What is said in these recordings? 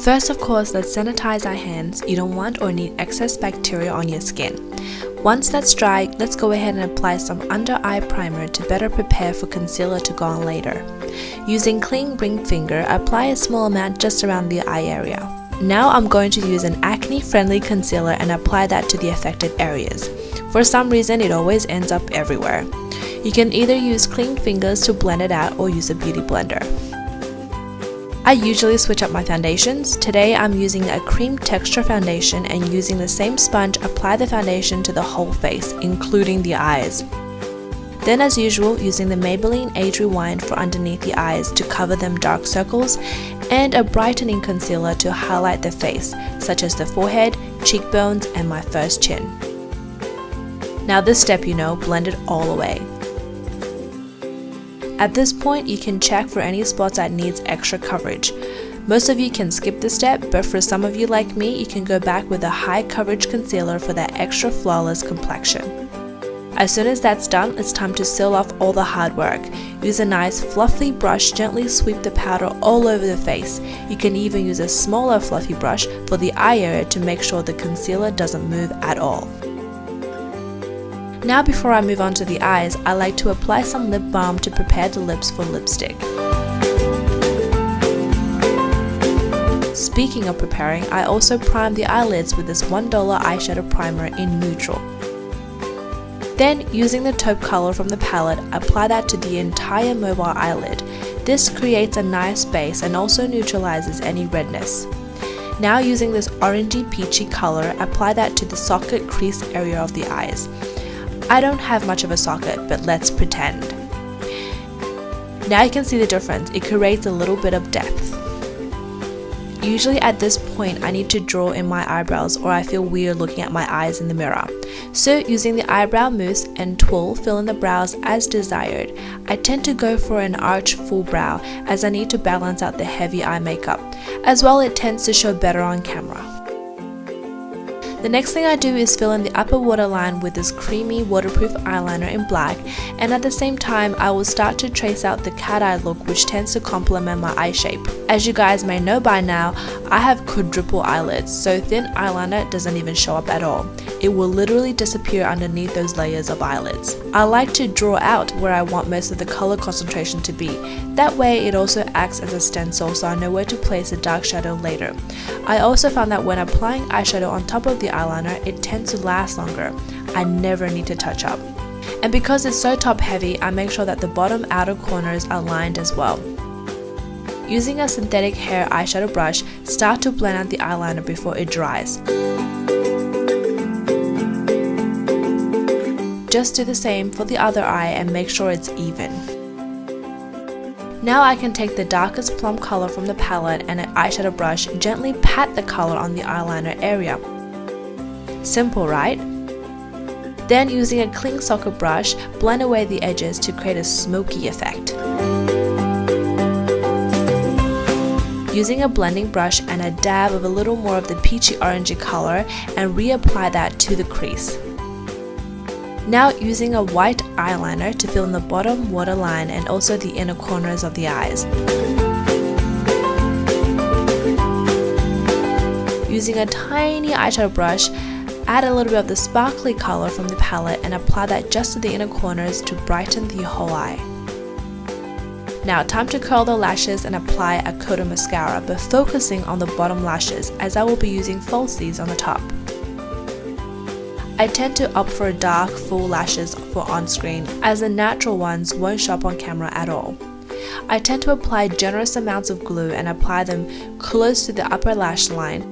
First, of course, let's sanitize our hands. You don't want or need excess bacteria on your skin. Once that's dry, let's go ahead and apply some under eye primer to better prepare for concealer to go on later. Using clean ring finger, apply a small amount just around the eye area. Now I'm going to use an acne-friendly concealer and apply that to the affected areas. For some reason, it always ends up everywhere. You can either use clean fingers to blend it out or use a beauty blender. I usually switch up my foundations. Today I'm using a cream texture foundation and using the same sponge, apply the foundation to the whole face, including the eyes. Then as usual, using the Maybelline Age Rewind for underneath the eyes to cover them dark circles, and a brightening concealer to highlight the face, such as the forehead, cheekbones, and my first chin. Now this step, blend it all away. At this point, you can check for any spots that needs extra coverage. Most of you can skip this step, but for some of you like me, you can go back with a high coverage concealer for that extra flawless complexion. As soon as that's done, it's time to seal off all the hard work. Use a nice fluffy brush, gently sweep the powder all over the face. You can even use a smaller fluffy brush for the eye area to make sure the concealer doesn't move at all. Now before I move on to the eyes, I like to apply some lip balm to prepare the lips for lipstick. Speaking of preparing, I also prime the eyelids with this $1 eyeshadow primer in neutral. Then, using the taupe color from the palette, apply that to the entire mobile eyelid. This creates a nice base and also neutralizes any redness. Now using this orangey peachy color, apply that to the socket crease area of the eyes. I don't have much of a socket, but let's pretend. Now you can see the difference, it creates a little bit of depth. Usually at this point I need to draw in my eyebrows or I feel weird looking at my eyes in the mirror. So using the eyebrow mousse and tool, fill in the brows as desired. I tend to go for an arch full brow as I need to balance out the heavy eye makeup. As well, it tends to show better on camera. The next thing I do is fill in the upper waterline with this creamy waterproof eyeliner in black, and at the same time I will start to trace out the cat eye look, which tends to complement my eye shape. As you guys may know by now, I have quadruple eyelids, so thin eyeliner doesn't even show up at all. It will literally disappear underneath those layers of eyelids. I like to draw out where I want most of the color concentration to be. That way it also acts as a stencil so I know where to place a dark shadow later. I also found that when applying eyeshadow on top of the eyeliner, it tends to last longer. I never need to touch up. And because it's so top heavy, I make sure that the bottom outer corners are lined as well. Using a synthetic hair eyeshadow brush, start to blend out the eyeliner before it dries. Just do the same for the other eye and make sure it's even. Now I can take the darkest plum color from the palette and an eyeshadow brush, gently pat the color on the eyeliner area. Simple, right? Then using a clean socket brush, blend away the edges to create a smoky effect. Using a blending brush and a dab of a little more of the peachy orangey color and reapply that to the crease. Now using a white eyeliner to fill in the bottom waterline and also the inner corners of the eyes. Using a tiny eyeshadow brush, add a little bit of the sparkly color from the palette and apply that just to the inner corners to brighten the whole eye. Now time to curl the lashes and apply a coat of mascara, but focusing on the bottom lashes as I will be using falsies on the top. I tend to opt for dark full lashes for on-screen as the natural ones won't show up on camera at all. I tend to apply generous amounts of glue and apply them close to the upper lash line,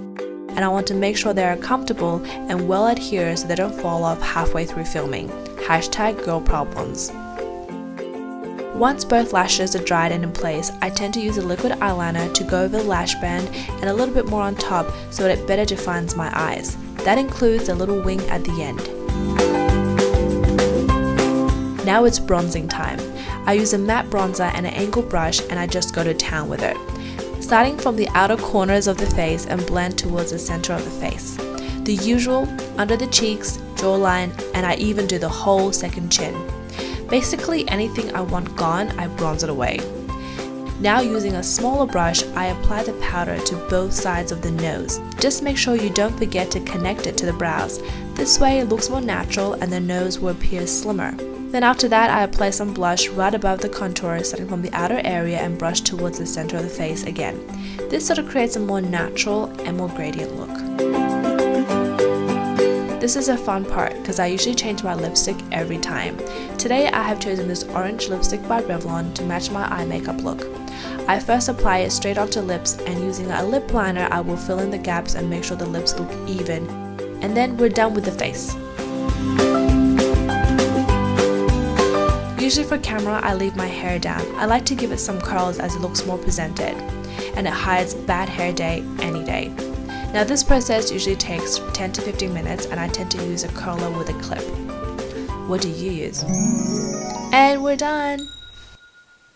and I want to make sure they are comfortable and well adhered so they don't fall off halfway through filming. #girlproblems. Once both lashes are dried and in place, I tend to use a liquid eyeliner to go over the lash band and a little bit more on top so that it better defines my eyes. That includes a little wing at the end. Now it's bronzing time. I use a matte bronzer and an angle brush and I just go to town with it. Starting from the outer corners of the face and blend towards the center of the face. The usual, under the cheeks, jawline, and I even do the whole second chin. Basically anything I want gone, I bronze it away. Now using a smaller brush, I apply the powder to both sides of the nose. Just make sure you don't forget to connect it to the brows. This way it looks more natural and the nose will appear slimmer. Then after that, I apply some blush right above the contour, starting from the outer area and brush towards the center of the face again. This sort of creates a more natural and more gradient look. This is a fun part because I usually change my lipstick every time. Today I have chosen this orange lipstick by Revlon to match my eye makeup look. I first apply it straight onto lips, and using a lip liner I will fill in the gaps and make sure the lips look even. And then we're done with the face. Usually for camera I leave my hair down. I like to give it some curls as it looks more presented, and it hides bad hair day any day. Now this process usually takes 10 to 15 minutes, and I tend to use a curler with a clip. What do you use? And we're done!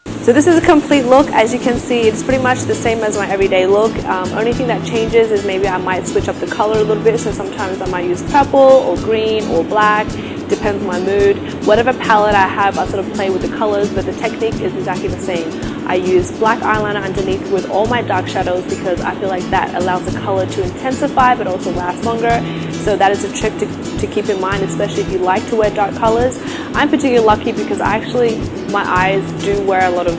So this is a complete look. As you can see, it's pretty much the same as my everyday look. Only thing that changes is maybe I might switch up the color a little bit. So sometimes I might use purple or green or black. Depends on my mood. Whatever palette I have, I sort of play with the colors, but the technique is exactly the same. I use black eyeliner underneath with all my dark shadows because I feel like that allows the color to intensify but also last longer. So that is a trick to keep in mind, especially if you like to wear dark colors. I'm particularly lucky because my eyes do wear a lot of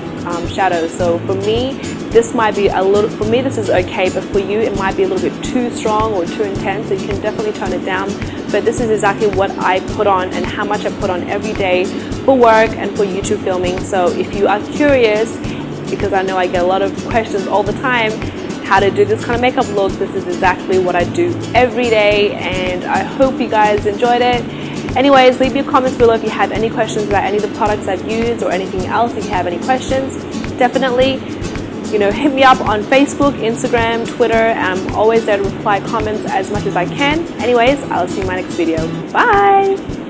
shadows. So for me, this might be this is okay, but for you it might be a little bit too strong or too intense, so you can definitely tone it down. But this is exactly what I put on and how much I put on every day for work and for YouTube filming. So if you are curious, because I know I get a lot of questions all the time, how to do this kind of makeup look, this is exactly what I do every day, and I hope you guys enjoyed it. Anyways, leave your comments below if you have any questions about any of the products I've used or anything else. If you have any questions, definitely, hit me up on Facebook, Instagram, Twitter. I'm always there to reply comments as much as I can. Anyways, I'll see you in my next video. Bye!